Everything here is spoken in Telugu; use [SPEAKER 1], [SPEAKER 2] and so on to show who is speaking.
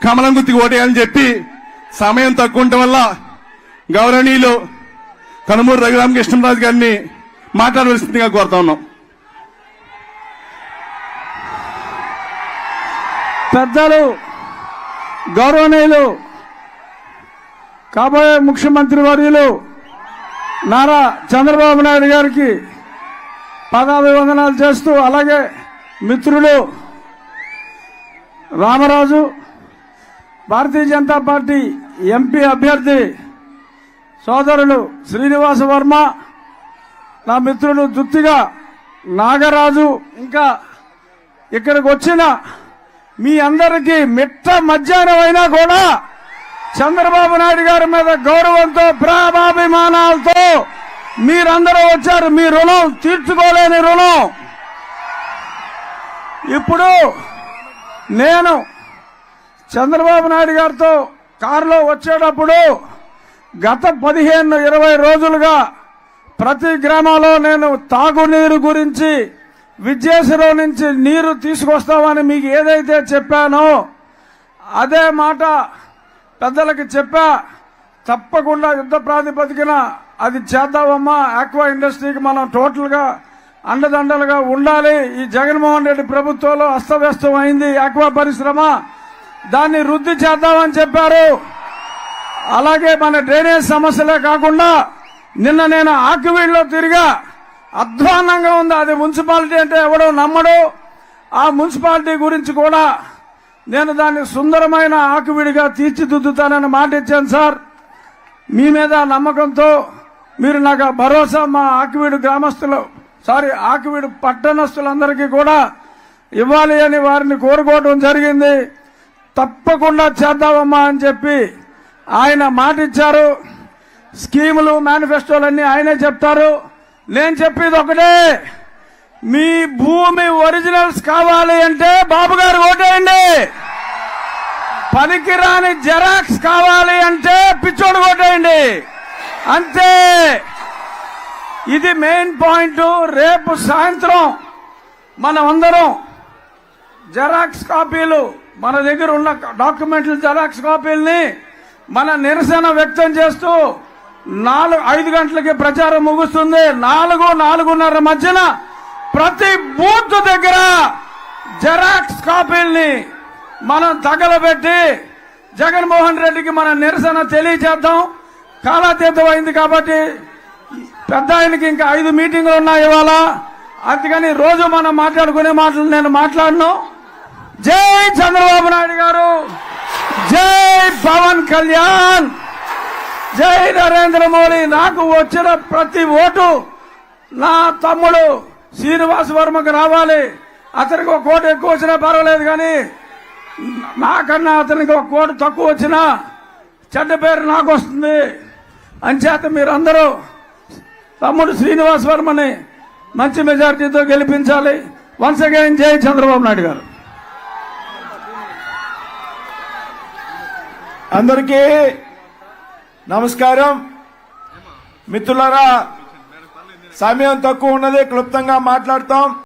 [SPEAKER 1] కమలం గుర్తికి ఓటేయాలని చెప్పి సమయం తక్కువ ఉండటం వల్ల గౌరవనీయులు కనుమూరు రఘురామకృష్ణరాజు గారిని మాట్లాడవలసిందిగా కోరుతా ఉన్నాం.
[SPEAKER 2] పెద్దలు గౌరవనీయులు కాబోయే ముఖ్యమంత్రి వర్యులు నారా చంద్రబాబు నాయుడు గారికి పాదాభివందనాలు చేస్తూ, అలాగే మిత్రులు రామరాజు, భారతీయ జనతా పార్టీ ఎంపీ అభ్యర్థి సోదరులు శ్రీనివాస వర్మ, నా మిత్రులు దుత్తిగా నాగరాజు, ఇంకా ఇక్కడికి వచ్చిన మీ అందరికీ మిట్ట మధ్యాహ్నం అయినా కూడా చంద్రబాబు నాయుడు గారి మీద గౌరవంతో ప్రేమాభిమానాలతో మీరందరూ వచ్చారు. మీ రుణం తీర్చుకోలేని రుణం. ఇప్పుడు నేను చంద్రబాబు నాయుడు గారితో కారులో వచ్చేటప్పుడు గత 15-20 రోజులుగా ప్రతి గ్రామంలో నేను తాగునీరు గురించి, విద్యాసలో నుంచి నీరు తీసుకొస్తామని మీకు ఏదైతే చెప్పానో అదే మాట పెద్దలకి చెప్పా. తప్పకుండా యుద్ధ ప్రాతిపదికన అది చేద్దామమ్మా. ఆక్వా ఇండస్ట్రీకి మనం టోటల్ గా అండదండలుగా ఉండాలి. ఈ జగన్మోహన్ రెడ్డి ప్రభుత్వంలో అస్తవ్యస్తం అయింది ఆక్వా పరిశ్రమ, దాన్ని వృద్ధి చేద్దామని చెప్పారు. అలాగే మన డ్రైనేజ్ సమస్యలే కాకుండా నిన్న నేను ఆకివీడులో తిరిగా, అధ్వాన్నంగా ఉంది. అది మున్సిపాలిటీ అంటే ఎవడో నమ్మడు. ఆ మున్సిపాలిటీ గురించి కూడా నేను దాన్ని సుందరమైన ఆకివీడిగా తీర్చిదిద్దుతానని మాట ఇచ్చాను సార్. మీ మీద నమ్మకంతో మీరు నాకు భరోసా, మా ఆకివీడు గ్రామస్తులు ఆకివీడు పట్టణస్తులందరికీ కూడా ఇవ్వాలి అని వారిని కోరుకోవడం జరిగింది. తప్పకుండా చేద్దామమ్మా అని చెప్పి ఆయన మాట ఇచ్చారు. స్కీములు, మేనిఫెస్టోలన్నీ ఆయనే చెప్తారు. నేను చెప్పేది ఒకటే, మీ భూమి ఒరిజినల్స్ కావాలి అంటే బాబు గారు ఓటేయండి. పనికిరాని జెరాక్స్ కావాలి అంటే పిచ్చోడు ఓటేయండి. అంతే. ఇది మెయిన్ పాయింట్. రేపు సాయంత్రం మనం అందరం జెరాక్స్ కాపీలు, మన దగ్గర ఉన్న డాక్యుమెంట్ల జెరాక్స్ కాపీల్ని మన నిరసన వ్యక్తం చేస్తూ 4-5 గంటలకి ప్రచారం ముగుస్తుంది. 4-4:30 మధ్యన ప్రతి బూత్ దగ్గర జెరాక్స్ కాపీల్ని మనం తగలబెట్టి జగన్మోహన్ రెడ్డికి మన నిరసన తెలియజేద్దాం. కాలాతీతం అయింది కాబట్టి పెద్ద ఆయనకి ఇంకా 5 మీటింగులు ఉన్నాయి ఇవాళ. అందుకని రోజు మనం మాట్లాడుకునే మాటలు నేను మాట్లాడను. జై చంద్రబాబు నాయుడు గారు, జై పవన్ కళ్యాణ్, జై నరేంద్ర మోడీ. నాకు వచ్చిన ప్రతి ఓటు నా తమ్ముడు శ్రీనివాస వర్మకు రావాలి. అతనికి ఒక కోటు ఎక్కువ వచ్చినా పర్వాలేదు, కానీ నాకన్నా అతనికి ఒక కోటు తక్కువ వచ్చినా చెడ్డ పేరు నాకు వస్తుంది. అంచేత మీరందరూ తమ్ముడు శ్రీనివాస వర్మని మంచి మెజారిటీతో గెలిపించాలి. వన్స్ అగైన్ జై చంద్రబాబు నాయుడు గారు.
[SPEAKER 3] అందరికీ నమస్కారం. మిత్రులారా, సమయం తక్కువ ఉన్నది, క్లుప్తంగా మాట్లాడతాం.